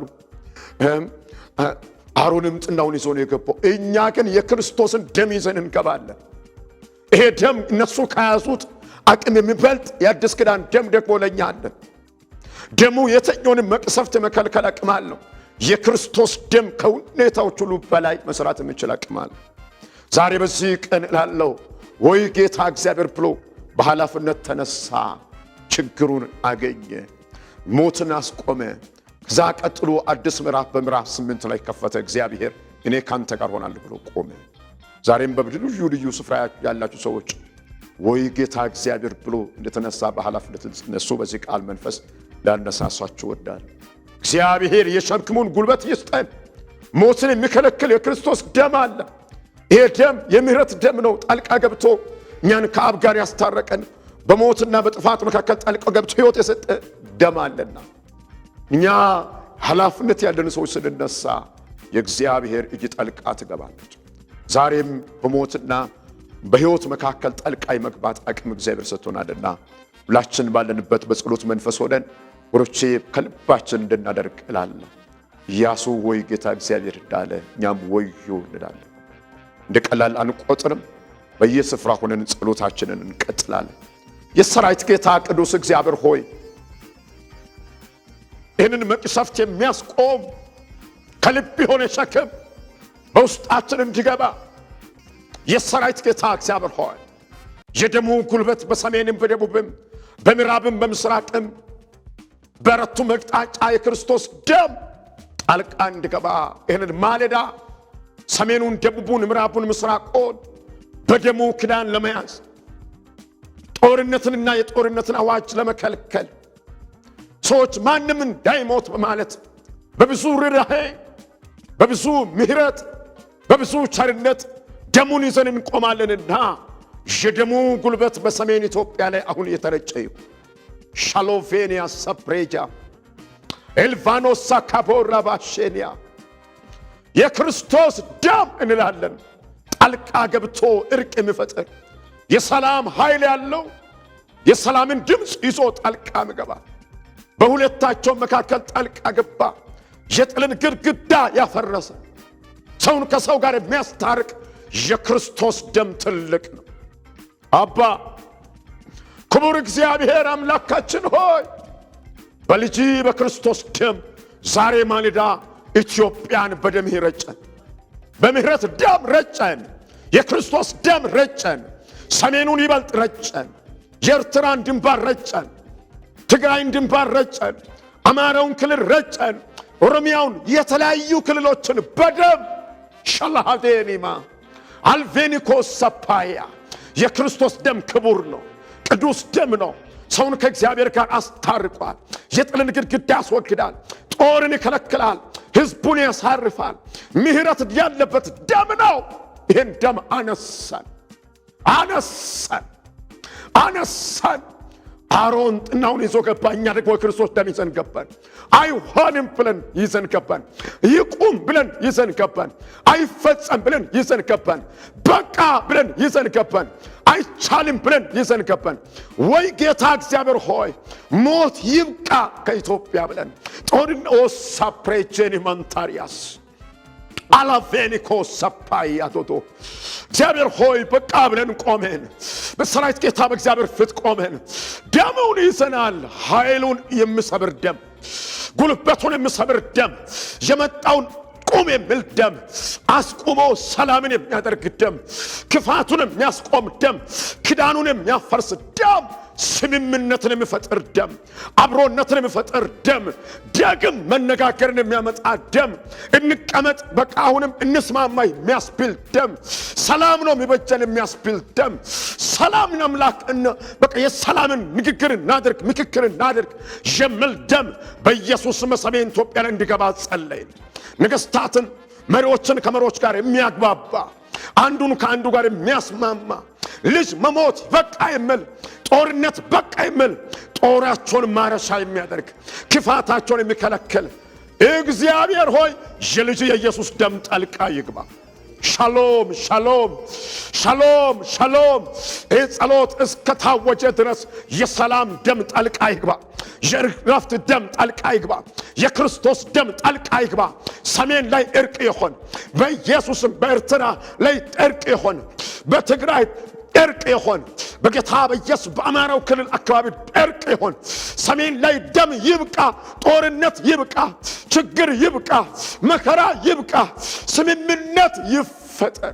አሮንም ጥናውን ይዞ ነው የገባው። እኛ ግን የክርስቶስን ደም ይዘን እንገባለን። ይሄ ደም እነሱ ከያዙት አቅም የሚበልጥ የአዲስ ኪዳን ደም ደግሞ ለኛ አለ። ደሙ የትኛውንም መቅሰፍት የመከልከል አቅም አለው። የክርስቶስ ደም ከሁኔታዎች ሁሉ በላይ መስራት የሚችል አቅም አለው። ዛሬ በዚህ ቀን እላለሁ ወይ ጌታ እግዚአብሔር ብሎ በኃላፊነት ተነሳ፣ ችግሩን አገኘ፣ ሞትን አስቆመ። ከዛ ቀጥሎ አዲስ ምዕራፍ በምዕራፍ 8 ላይ ከፈተ። እግዚአብሔር እኔ ካንተ ጋር ሆናለሁ ብሎ ቆመ። ዛሬም በልዩ ልዩ ስፍራ ያላችሁ ሰዎች ወይ ጌታ እግዚአብሔር ብሎ እንደተነሳ በኃላፊነት እነሱ በዚህ ቃል መንፈስ ላነሳሳችሁ እወዳለሁ። እግዚአብሔር የሸክሙን ጉልበት ይስጠን። ሞትን የሚከለክል የክርስቶስ ደም አለ። ይሄ ደም የምህረት ደም ነው። ጣልቃ ገብቶ እኛን ከአብ ጋር ያስታረቀን፣ በሞትና በጥፋት መካከል ጣልቃ ገብቶ ሕይወት የሰጠ ደም አለና እኛ ኃላፊነት ያለን ሰዎች ስንነሳ የእግዚአብሔር እጅ ጣልቃ ትገባለች። ዛሬም በሞትና በሕይወት መካከል ጣልቃ መግባት አቅም እግዚአብሔር ሰጥቶናልና ሁላችን ባለንበት በጸሎት መንፈስ ሆነን ወሮቼ ከልባችን እንድናደርግ እላለሁ። ኢያሱ ወይ ጌታ እግዚአብሔር እንዳለ እኛም ወዮ እንላለን። እንደ ቀላል አንቆጥርም። በየስፍራ ሆነን ጸሎታችንን እንቀጥላለን። የሰራዊት ጌታ ቅዱስ እግዚአብሔር ሆይ ይህንን መቅሰፍት የሚያስቆም ከልብ የሆነ ሸክም በውስጣችን እንዲገባ የሰራዊት ጌታ እግዚአብሔር ሆይ የደሙ ጉልበት በሰሜንም በደቡብም በምዕራብም በምስራቅም በአራቱ መቅጣጫ የክርስቶስ ደም ጣልቃ እንዲገባ ይህንን ማለዳ ሰሜኑን፣ ደቡቡን፣ ምዕራቡን፣ ምስራቁን በደሙ ኪዳን ለመያዝ ጦርነትንና የጦርነትን አዋጅ ለመከልከል ሰዎች ማንም እንዳይሞት በማለት በብዙ ርኅራኄ፣ በብዙ ምሕረት፣ በብዙ ቸርነት ደሙን ይዘን እንቆማለንና የደሙ ጉልበት በሰሜን ኢትዮጵያ ላይ አሁን የተረጨ ይሁን። ሻሎቬኒያ ሰፕሬጃ ኤልቫኖሳ ካቦራ ባሼኒያ የክርስቶስ ደም እንላለን ጣልቃ ገብቶ እርቅ የሚፈጥር የሰላም ኃይል ያለው የሰላምን ድምፅ ይዞ ጣልቃ መገባ በሁለታቸው መካከል ጣልቃ ገባ። የጥልን ግድግዳ ያፈረሰ ሰውን ከሰው ጋር የሚያስታርቅ የክርስቶስ ደም ትልቅ ነው። አባ ክቡር እግዚአብሔር አምላካችን ሆይ በልጅ በክርስቶስ ደም ዛሬ ማለዳ ኢትዮጵያን በደምህ ረጨን፣ በምህረት ደም ረጨን፣ የክርስቶስ ደም ረጨን፣ ሰሜኑን ይበልጥ ረጨን፣ የኤርትራን ድንባር ረጨን፣ ትግራይን ድንባር ረጨን፣ አማራውን ክልል ረጨን፣ ኦሮሚያውን የተለያዩ ክልሎችን በደም ሻላሃዴኒማ አልቬኒኮ ሰፓያ የክርስቶስ ደም ክቡር ነው፣ ቅዱስ ደም ነው። ሰውን ከእግዚአብሔር ጋር አስታርቋል። የጥልን ግድግዳ ያስወግዳል፣ ጦርን ይከለክላል፣ ሕዝቡን ያሳርፋል። ምሕረት ያለበት ደም ነው። ይህን ደም አነሳን አነሳን አነሳን። አሮን ጥናውን ይዞ ገባ፣ እኛ ደግሞ የክርስቶስ ደም ይዘን ገባን። አይሆንም ብለን ይዘን ገባን። ይቁም ብለን ይዘን ገባን። አይፈጸም ብለን ይዘን ገባን። በቃ ብለን ይዘን ገባን። አይቻልም ብለን ይዘን ገባን። ወይ ጌታ እግዚአብሔር ሆይ ሞት ይብቃ ከኢትዮጵያ ብለን ጦርን ኦሳፕሬጄኒ መንታሪያስ አላቬኒኮ ሰፓይ አቶቶ እግዚአብሔር ሆይ በቃ ብለን ቆመን፣ በሰራዊት ጌታ በእግዚአብሔር ፊት ቆመን ደሙን ይዘናል። ኃይሉን የሚሰብር ደም፣ ጉልበቱን የሚሰብር ደም፣ የመጣውን ቁም የሚል ደም፣ አስቁሞ ሰላምን የሚያደርግ ደም፣ ክፋቱን የሚያስቆም ደም፣ ክዳኑን የሚያፈርስ ደም ስምምነትን የሚፈጥር ደም፣ አብሮነትን የሚፈጥር ደም፣ ዳግም መነጋገርን የሚያመጣ ደም፣ እንቀመጥ በቃ አሁንም እንስማማ የሚያስብል ደም፣ ሰላም ነው የሚበጀን የሚያስብል ደም፣ ሰላም አምላክ በቃ የሰላምን ንግግር እናድርግ ምክክር እናድርግ የሚል ደም በኢየሱስ ስም ሰሜን ኢትዮጵያ ላይ እንዲገባ ጸለይን። ነገስታትን መሪዎችን ከመሪዎች ጋር የሚያግባባ አንዱን ከአንዱ ጋር የሚያስማማ ልጅ መሞት በቃ ይመል ጦርነት በቃ ይመል ጦራቸውን ማረሻ የሚያደርግ ክፋታቸውን የሚከለክል እግዚአብሔር ሆይ የልጅ የኢየሱስ ደም ጣልቃ ይግባ። ሻሎም ሻሎም ሻሎም ሻሎም። ይህ ጸሎት እስከታወጀ ድረስ የሰላም ደም ጣልቃ ይግባ፣ የእረፍት ደም ጣልቃ ይግባ፣ የክርስቶስ ደም ጣልቃ ይግባ። ሰሜን ላይ እርቅ ይሆን በኢየሱስም፣ በኤርትራ ላይ እርቅ ይሆን፣ በትግራይ እርቅ ይሆን፣ በጌታ በኢየሱስ በአማራው ክልል አካባቢ እርቅ ይሆን። ሰሜን ላይ ደም ይብቃ፣ ጦርነት ይብቃ፣ ችግር ይብቃ፣ መከራ ይብቃ፣ ስምምነት ይፈጠር።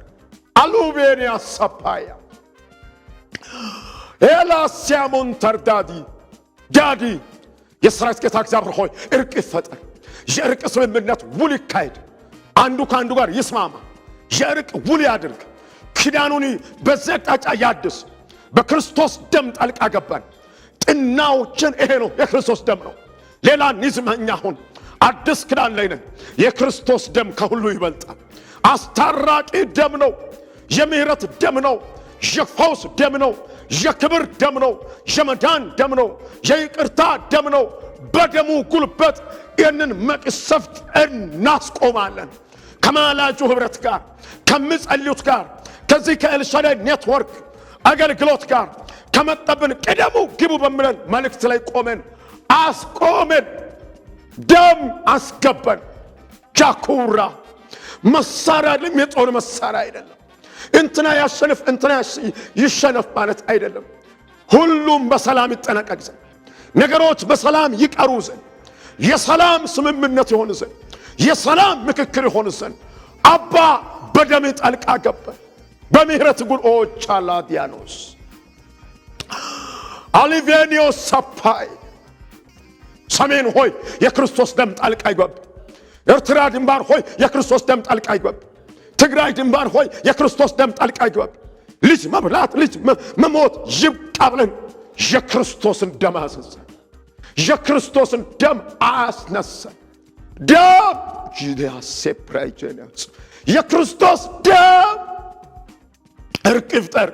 አሉቤንያ ሰፓያ ኤላሲያሞን ተርዳዲ ዳዲ የሰራዊት ጌታ እግዚአብሔር ሆይ እርቅ ይፈጠር። የእርቅ ስምምነት ውል ይካሄድ፣ አንዱ ከአንዱ ጋር ይስማማ፣ የእርቅ ውል ያድርግ። ኪዳኑን በዚህ አቅጣጫ ያድስ። በክርስቶስ ደም ጣልቃ ገባን። ጥናዎችን ይሄ ነው የክርስቶስ ደም ነው። ሌላ ንዝመኛ ሁን አዲስ ኪዳን ላይ ነን። የክርስቶስ ደም ከሁሉ ይበልጣል። አስታራቂ ደም ነው። የምህረት ደም ነው። የፈውስ ደም ነው። የክብር ደም ነው። የመዳን ደም ነው። የይቅርታ ደም ነው። በደሙ ጉልበት ይህንን መቅሰፍት እናስቆማለን። ከማላጁ ህብረት ጋር ከሚጸልዩት ጋር ከዚህ ከኤልሻዳይ ኔትወርክ አገልግሎት ጋር ከመጠብን ቅደሙ ግቡ በሚለን መልእክት ላይ ቆመን አስቆመን። ደም አስገበን። ጃኩራ መሳሪያ አይደለም፣ የጦር መሳሪያ አይደለም። እንትና ያሸንፍ እንትና ይሸነፍ ማለት አይደለም። ሁሉም በሰላም ይጠናቀቅ ዘንድ፣ ነገሮች በሰላም ይቀሩ ዘንድ፣ የሰላም ስምምነት ይሆን ዘንድ፣ የሰላም ምክክር ይሆን ዘንድ አባ በደም ጣልቃ ገባ። በምህረት ጉልኦች አላዲያኖስ አሊቬኒዮስ ሰፓይ ሰሜን ሆይ የክርስቶስ ደም ጣልቃ ይግባ። ኤርትራ ድንባር ሆይ የክርስቶስ ደም ጣልቃ ይግባ። ትግራይ ድንባር ሆይ የክርስቶስ ደም ጣልቃ ይግባ። ልጅ መብላት ልጅ መሞት ይብቃ ብለን የክርስቶስን ደም አዘዘን። የክርስቶስን ደም አስነሳን። ደም ጂዲያሴፕራይጀናስ የክርስቶስ ደም እርቅ ይፍጠር፣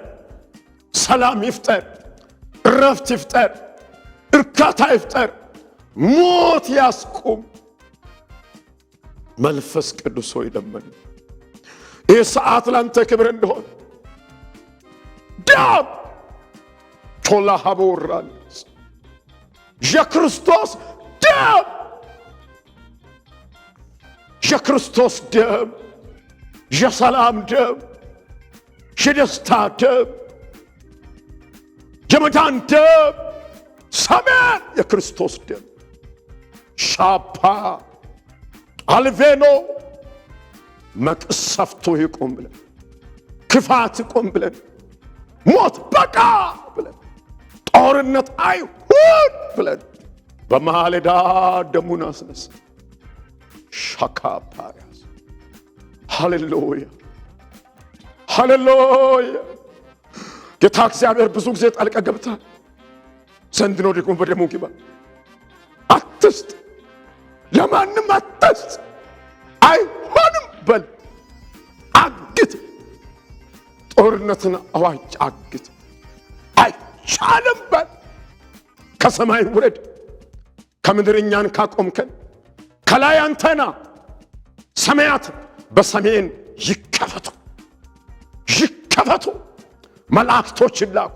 ሰላም ይፍጠር፣ እረፍት ይፍጠር፣ እርካታ ይፍጠር፣ ሞት ያስቁም። መንፈስ ቅዱስ ሆይ ለምን ይህ ሰዓት ላንተ ክብር እንደሆን ደም ቶላ ሀቦራንስ የክርስቶስ ደም የክርስቶስ ደም የሰላም ደም የደስታ ደም የመዳን ደም ሰሜን የክርስቶስ ደም ሻፓ አልቬኖ መቅሰፍቱ ይቁም ብለን ክፋት ይቁም ብለን ሞት በቃ ብለን ጦርነት አይሁን ብለን በማለዳ ደሙን አስነሳ። ሻካፓያስ ሃሌሉያ ሃሌሉያ። ጌታ እግዚአብሔር ብዙ ጊዜ ጣልቃ ገብታ ዘንድሮ ደግሞ በደሙ ግባ። አትስጥ፣ ለማንም አትስጥ፣ አይሆንም በል። አግት፣ ጦርነትን አዋጅ አግት። አይቻልም በል። ከሰማይ ውረድ፣ ከምድር እኛን ካቆምከን ከላይ አንተና። ሰማያት በሰሜን ይከፈቱ ይከፈቱ፣ መላእክቶች ይላኩ።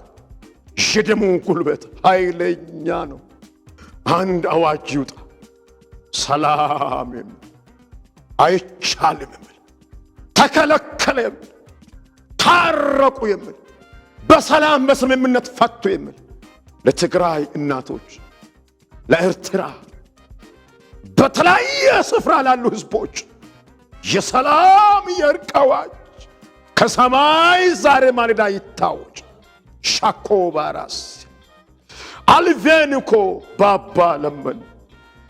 የደሙ ጉልበት ኃይለኛ ነው። አንድ አዋጅ ይውጣ፣ ሰላም የሚል አይቻልም የሚል ተከለከለ የሚል ታረቁ የሚል በሰላም በስምምነት ፈቱ የሚል ለትግራይ እናቶች፣ ለኤርትራ በተለያየ ስፍራ ላሉ ህዝቦች የሰላም የእርቅ አዋጅ ከሰማይ ዛሬ ማለዳ ይታወጅ። ሻኮ ባራስ አልቬንኮ ባባ ለመን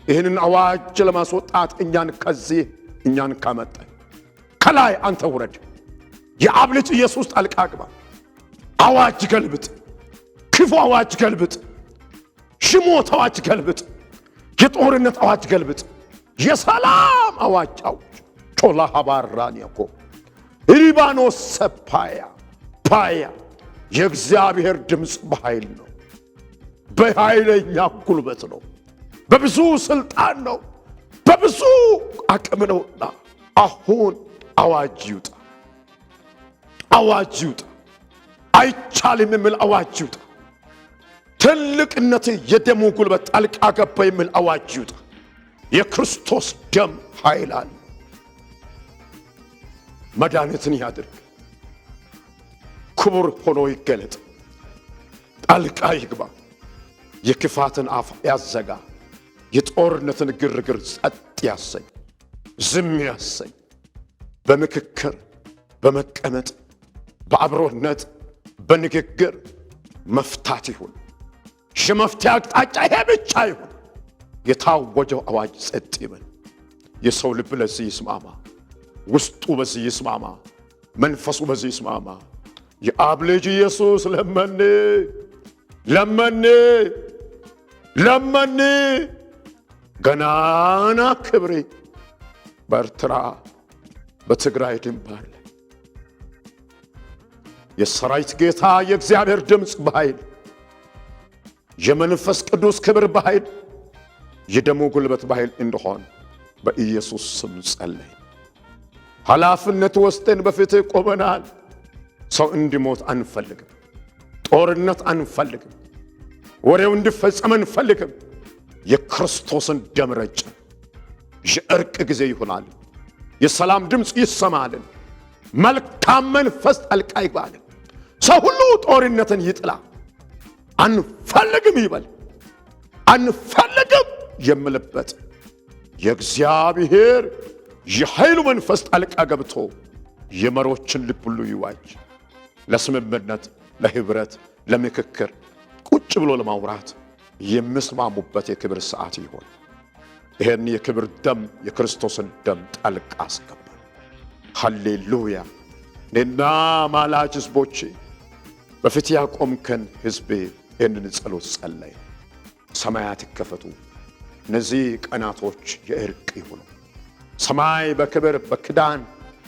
ይህንን አዋጅ ለማስወጣት እኛን ካመጣ ከላይ አንተ ውረድ። የአብ ልጅ ኢየሱስ ጣልቃ ግባ። አዋጅ ገልብጥ፣ ክፉ አዋጅ ገልብጥ፣ ሽሞት አዋጅ ገልብጥ፣ የጦርነት አዋጅ ገልብጥ፣ የሰላም አዋጅ አውጅ። ቾላ ሀባራኒያኮ ሊባኖስ ፓያ የእግዚአብሔር ድምፅ በኃይል ነው፣ በኃይለኛ ጉልበት ነው፣ በብዙ ስልጣን ነው፣ በብዙ አቅም ነውና አሁን አዋጅ ይውጣ፣ አዋጅ ይውጣ። አይቻልም የሚል አዋጅ ይውጣ። ትልቅነት የደሙ ጉልበት ጣልቃ ገባ የሚል አዋጅ ይውጣ። የክርስቶስ ደም ኃይል አለ። መድኃኒትን ያድርግ። ክቡር ሆኖ ይገለጥ። ጣልቃ ይግባ። የክፋትን አፍ ያዘጋ። የጦርነትን ግርግር ጸጥ ያሰኝ፣ ዝም ያሰኝ። በምክክር በመቀመጥ በአብሮነት በንግግር መፍታት ይሁን። የመፍትሄ አቅጣጫ ይሄ ብቻ ይሁን። የታወጀው አዋጅ ጸጥ ይበል። የሰው ልብ ለዚህ ይስማማ፣ ውስጡ በዚህ ይስማማ፣ መንፈሱ በዚህ ይስማማ። የአብ ልጅ ኢየሱስ ለመን ገናና ክብሬ በኤርትራ በትግራይ ድንበር ላይ የሰራዊት ጌታ የእግዚአብሔር ድምፅ በኃይል የመንፈስ ቅዱስ ክብር በኃይል የደሙ ጉልበት በኃይል እንደሆን በኢየሱስ ስም ጸለይ። ኃላፊነት ወስደን በፊትህ ቆመናል። ሰው እንዲሞት አንፈልግም። ጦርነት አንፈልግም። ወሬው እንዲፈጸም አንፈልግም። የክርስቶስን ደም ረጨን። የእርቅ ጊዜ ይሆናል። የሰላም ድምፅ ይሰማልን። መልካም መንፈስ ጣልቃ ይግባልን። ሰው ሁሉ ጦርነትን ይጥላ። አንፈልግም ይበል። አንፈልግም የምልበት የእግዚአብሔር የኃይሉ መንፈስ ጣልቃ ገብቶ የመሪዎችን ልብ ሁሉ ይዋጅ። ለስምምነት፣ ለህብረት፣ ለምክክር ቁጭ ብሎ ለማውራት የሚስማሙበት የክብር ሰዓት ይሆን። ይሄን የክብር ደም የክርስቶስን ደም ጣልቃ አስገባ። ሃሌሉያ። እኔና ማላጅ ህዝቦቼ በፊት ያቆምከን ህዝቤ ይህንን ጸሎት ጸለይ። ሰማያት ይከፈቱ። እነዚህ ቀናቶች የእርቅ ይሁኑ። ሰማይ በክብር በክዳን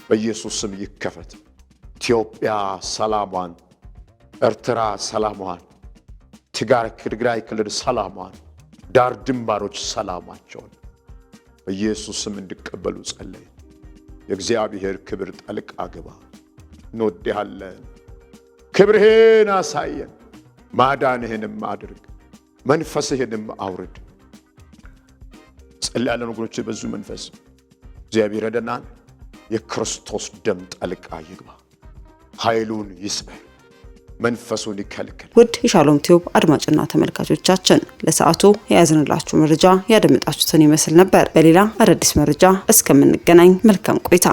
በኢየሱስ ስም ይከፈት። ኢትዮጵያ ሰላሟን፣ ኤርትራ ሰላሟን፣ ትግራይ ክልል ሰላሟን፣ ዳር ድንባሮች ሰላማቸውን በኢየሱስ ስም እንዲቀበሉ ጸለይ። የእግዚአብሔር ክብር ጣልቃ ግባ። እንወድሃለን። ክብርህን አሳየን። ማዳንህንም አድርግ። መንፈስህንም አውርድ። ጸልያለን ወገኖቼ። በዙ መንፈስ እግዚአብሔር ረዳን። የክርስቶስ ደም ጣልቃ ይግባ። ኃይሉን ይስበር፣ መንፈሱን ይከልክል። ውድ የሻሎም ቲዩብ አድማጭና ተመልካቾቻችን ለሰዓቱ የያዝንላችሁ መረጃ ያደመጣችሁትን ይመስል ነበር። በሌላ አዳዲስ መረጃ እስከምንገናኝ መልካም ቆይታ